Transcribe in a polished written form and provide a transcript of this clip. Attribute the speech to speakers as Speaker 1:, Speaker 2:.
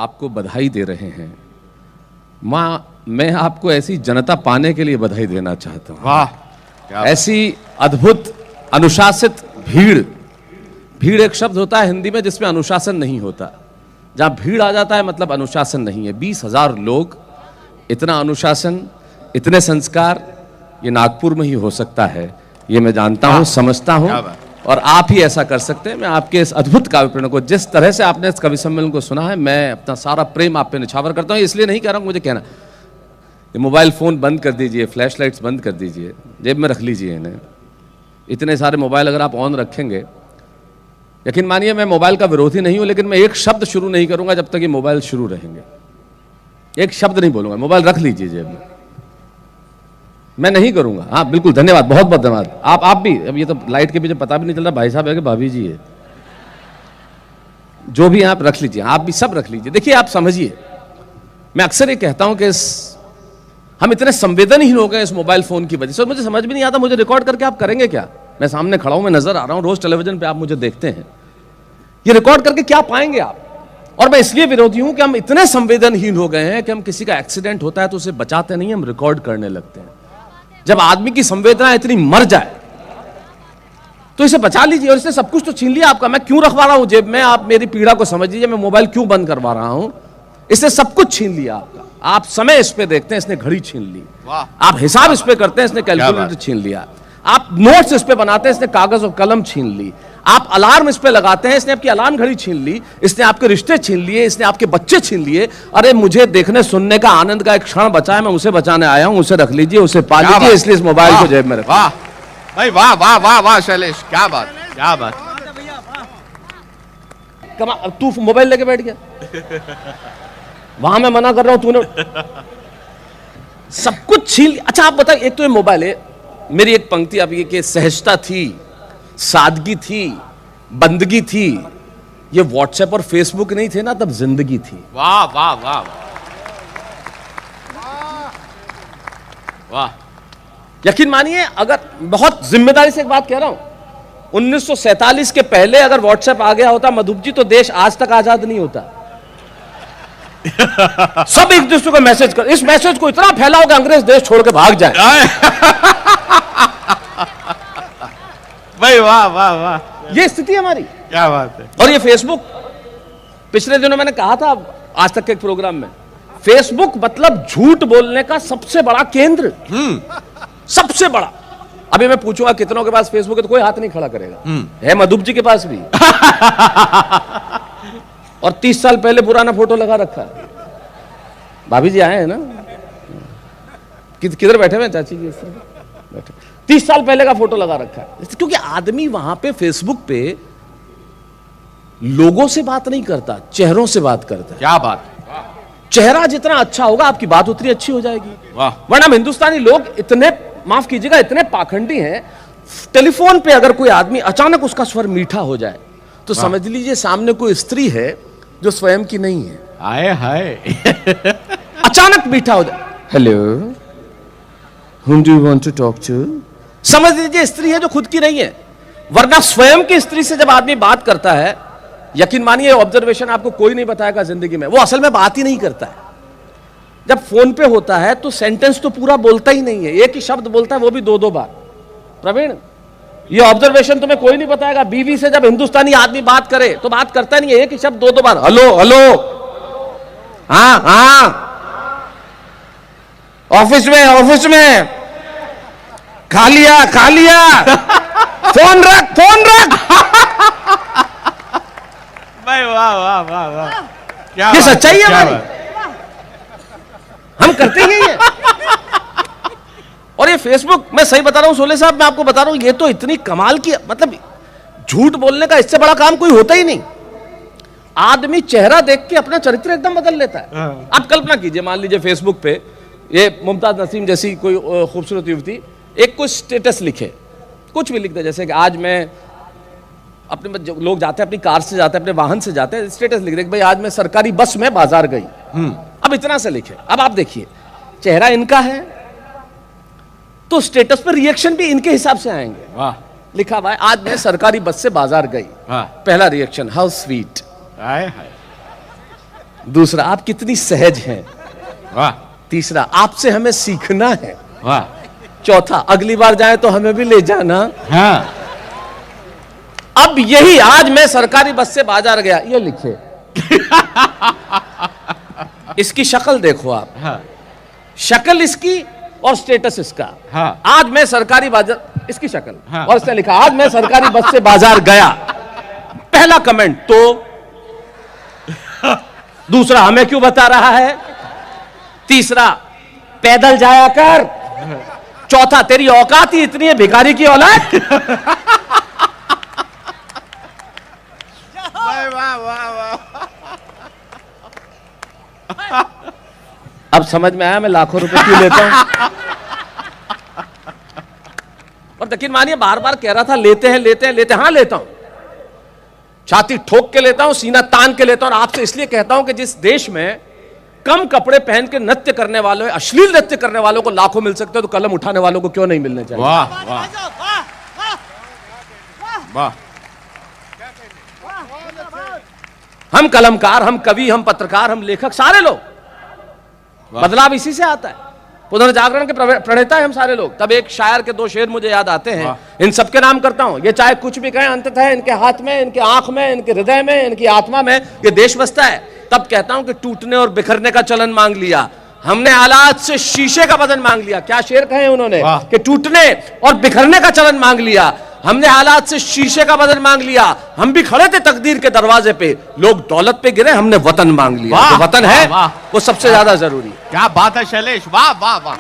Speaker 1: आपको बधाई दे रहे हैं। मैं आपको ऐसी जनता पाने के लिए बधाई देना चाहता हूं।
Speaker 2: वाह,
Speaker 1: ऐसी अद्भुत अनुशासित भीड़ एक शब्द होता है हिंदी में जिसमें अनुशासन नहीं होता। जहां भीड़ आ जाता है मतलब अनुशासन नहीं है। 20,000 लोग, इतना अनुशासन, इतने संस्कार, ये नागपुर में ही हो सकता है, ये मैं जानता हूं, समझता हूं, और आप ही ऐसा कर सकते हैं। मैं आपके इस अद्भुत काव्य प्रेरणा को, जिस तरह से आपने इस कवि सम्मेलन को सुना है, मैं अपना सारा प्रेम आप पे निछावर करता हूं। इसलिए नहीं कह रहा हूं, मुझे कहना, ये मोबाइल फोन बंद कर दीजिए, फ्लैश लाइट्स बंद कर दीजिए, जेब में रख लीजिए इन्हें। इतने सारे मोबाइल अगर आप ऑन रखेंगे, यकीन मानिए मैं मोबाइल का विरोधी नहीं हूं, लेकिन मैं एक शब्द शुरू नहीं करूंगा जब तक ये मोबाइल शुरू रहेंगे। एक शब्द नहीं बोलूंगा, मोबाइल रख लीजिए जेब में, मैं नहीं करूंगा। हाँ बिल्कुल, धन्यवाद, बहुत बहुत धन्यवाद। आप भी, अब ये तो लाइट के पीछे पता भी नहीं चल रहा भाई साहब है कि भाभी जी है, जो भी आप रख लीजिए, आप भी सब रख लीजिए। देखिए आप समझिए, मैं अक्सर ये कहता हूं कि हम इतने संवेदनहीन हो गए इस मोबाइल फोन की वजह से, और मुझे समझ भी नहीं आता मुझे रिकॉर्ड करके आप करेंगे क्या। मैं सामने खड़ा हूं, मैं नजर आ रहा हूं, रोज टेलीविजन पे आप मुझे देखते हैं, ये रिकॉर्ड करके क्या पाएंगे आप। और मैं इसलिए विरोधी हूं कि हम इतने संवेदनहीन हो गए हैं कि हम किसी का एक्सीडेंट होता है तो उसे बचाते नहीं, हम रिकॉर्ड करने लगते हैं। जब आदमी की संवेदना इतनी मर जाए तो इसे बचा लीजिए, और इसने सब कुछ तो छीन लिया आपका। मैं क्यों रखवा रहा हूं जेब में, आप मेरी पीड़ा को समझ लीजिए। मैं मोबाइल क्यों बंद करवा रहा हूं, इसने सब कुछ छीन लिया आपका। आप समय इस पे देखते हैं, इसने घड़ी छीन ली। आप हिसाब इस पे करते हैं, इसने कैलकुलेटर छीन लिया। आप नोट्स इस पे बनाते हैं, इसने कागज और कलम छीन ली। आप अलार्म इस पे लगाते हैं, इसने आपकी अलार्म घड़ी छीन ली। इसने आपके रिश्ते छीन लिए, इसने आपके बच्चे छीन लिए। अरे मुझे देखने सुनने का आनंद का एक क्षण बचा है, मैं उसे बचाने आया हूं। उसे रख लीजिए, उसे पा लीजिए, इसलिए इस मोबाइल को जेब में रखिए।
Speaker 2: वाह भाई, वाह वाह वाह वाह शैलेश, क्या बात, क्या बात।
Speaker 1: तू मोबाइल लेके बैठ गया, वहां मैं मना कर रहा हूं, तूने सब कुछ छीन लिया। अच्छा आप बताइए, एक तो ये मोबाइल है, मेरी एक पंक्ति आप ये कि सहजता थी, सादगी थी, बंदगी थी, ये व्हाट्सएप और फेसबुक नहीं थे ना, तब जिंदगी थी।
Speaker 2: वाह वाह वाह वाह।
Speaker 1: यकीन मानिए, अगर बहुत जिम्मेदारी से एक बात कह रहा हूं, 1947 के पहले अगर व्हाट्सएप आ गया होता मधुप जी, तो देश आज तक आजाद नहीं होता। सब एक दूसरे को मैसेज कर, इस मैसेज को इतना फैलाओ कि अंग्रेज देश छोड़ के भाग जाए।
Speaker 2: भाई वाह वाह वाह,
Speaker 1: ये स्थिति हमारी,
Speaker 2: क्या बात है।
Speaker 1: और ये फेसबुक, पिछले दिनों मैंने कहा था आज तक के एक प्रोग्राम में, फेसबुक मतलब झूठ बोलने का सबसे बड़ा केंद्र, सबसे बड़ा। अभी मैं पूछूंगा कितनों के पास फेसबुक है, तो कोई हाथ नहीं खड़ा करेगा। है मधुप जी के पास भी और 30 साल पहले पुराना फोटो लगा रखा है। भाभी जी आए हैं ना, किधर बैठे हुए हैं चाची जी, इस तरह बैठे, 30 साल पहले का फोटो लगा रखा है। क्योंकि आदमी वहां पे फेसबुक पे लोगों से बात नहीं करता, चेहरों से बात करता है।
Speaker 2: क्या बात,
Speaker 1: चेहरा जितना अच्छा होगा आपकी बात उतनी अच्छी हो जाएगी।
Speaker 2: वाह।
Speaker 1: वरना हम हिंदुस्तानी लोग इतने, माफ कीजिएगा, इतने पाखंडी हैं, टेलीफोन पे अगर कोई आदमी अचानक उसका स्वर मीठा हो जाए तो समझ लीजिए सामने कोई स्त्री है जो स्वयं की नहीं है।
Speaker 2: हाय हाय
Speaker 1: अचानक मीठा हो जाए, hello, whom do you want to talk to? समझ लीजिए स्त्री है जो खुद की नहीं है। वरना स्वयं की स्त्री से जब आदमी बात करता है, यकीन मानिए ऑब्जर्वेशन आपको कोई नहीं बताएगा जिंदगी में, वो असल में बात ही नहीं करता है। जब फोन पे होता है तो सेंटेंस तो पूरा बोलता ही नहीं है, एक ही शब्द बोलता है, वो भी 2-2 बार। प्रवीण, ये ऑब्जर्वेशन तुम्हें कोई नहीं बताएगा, बीवी से जब हिंदुस्तानी आदमी बात करे तो बात करता नहीं है, एक ही शब्द 2-2 बार, हेलो हेलो, हाँ हाँ, ऑफिस में खा लिया फोन रख
Speaker 2: भाई वाह वाह वाह वाह, क्या
Speaker 1: ये
Speaker 2: बात,
Speaker 1: सच्चाई है
Speaker 2: क्या
Speaker 1: हमारी,
Speaker 2: बात।
Speaker 1: हम करते ही है। और ये फेसबुक, मैं सही बता रहा हूं सोले साहब, मैं आपको बता रहा हूं, ये तो इतनी कमाल की, मतलब झूठ बोलने का इससे बड़ा काम कोई होता ही नहीं। आदमी चेहरा देख के अपना चरित्र एकदम बदल लेता है। आप कल्पना कीजिए, मान लीजिए फेसबुक पे ये मुमताज नसीम जैसी कोई खूबसूरत युवती एक कोई स्टेटस लिखे, कुछ भी लिख दे, जैसे कि आज मैं अपने, लोग जाते हैं अपनी कार से जाते हैं, अपने वाहन से जाते हैं, स्टेटस लिख दे भाई आज मैं सरकारी बस में बाजार गई। अब इतना से लिखे, अब आप देखिए चेहरा इनका है तो स्टेटस पर रिएक्शन भी इनके हिसाब से आएंगे।
Speaker 2: वाह,
Speaker 1: लिखा हुआ है आज मैं सरकारी बस से बाजार गई,
Speaker 2: वाह,
Speaker 1: पहला रिएक्शन हाउ स्वीट।
Speaker 2: हाय हाय,
Speaker 1: दूसरा, आप कितनी सहज हैं।
Speaker 2: वाह
Speaker 1: तीसरा, आपसे हमें सीखना है।
Speaker 2: वाह।
Speaker 1: चौथा, अगली बार जाए तो हमें भी ले जाना।
Speaker 2: हाँ
Speaker 1: अब यही, आज मैं सरकारी बस से बाजार गया, ये लिखे इसकी शक्ल देखो आप।
Speaker 2: हाँ
Speaker 1: शक्ल इसकी और स्टेटस इसका।
Speaker 2: हाँ।
Speaker 1: आज मैं सरकारी बाजार, इसकी शक्ल।
Speaker 2: हाँ।
Speaker 1: और इसने लिखा, आज मैं सरकारी बस से बाजार गया। पहला कमेंट तो, दूसरा, हमें क्यों बता रहा है। तीसरा, पैदल जाया कर। चौथा, तेरी औकात ही इतनी है भिखारी की औलाद।
Speaker 2: वाह वाह वाह।
Speaker 1: अब समझ में आया मैं लाखों रुपए क्यों लेता हूं। और यकीन मानिए, बार बार कह रहा था लेते हैं लेते हैं लेते हैं। हाँ लेता हूं, छाती ठोक के लेता हूं, सीना तान के लेता हूं। और आपसे इसलिए कहता हूं कि जिस देश में कम कपड़े पहन के नृत्य करने वालों, अश्लील नृत्य करने वालों को लाखों मिल सकते हो, तो कलम उठाने वालों को क्यों नहीं मिलने चाहिए।
Speaker 2: वाह वाह वाह।
Speaker 1: हम कलमकार, हम कवि, हम पत्रकार, हम लेखक, सारे लोग, बदलाव इसी से आता है। पुनर्जागरण के प्रणेता है हम सारे लोग। तब एक शायर के 2 शेर मुझे याद आते हैं, इन सबके नाम करता हूं। ये चाहे कुछ भी कहें, अंततः इनके हाथ में, इनके आंख में, इनके हृदय में, इनकी आत्मा में ये देश बसता है। तब कहता हूं कि टूटने और बिखरने का चलन मांग लिया हमने, हालात से शीशे का बदन मांग लिया। क्या शेर कहे उन्होंने कि टूटने और बिखरने का चलन मांग लिया हमने, हालात से शीशे का बदन मांग लिया। हम भी खड़े थे तकदीर के दरवाजे पे, लोग दौलत पे गिरे, हमने वतन मांग लिया। जो वतन है वो सबसे ज्यादा जरूरी है।
Speaker 2: क्या बात है शैलेश, वाह वाह वाह।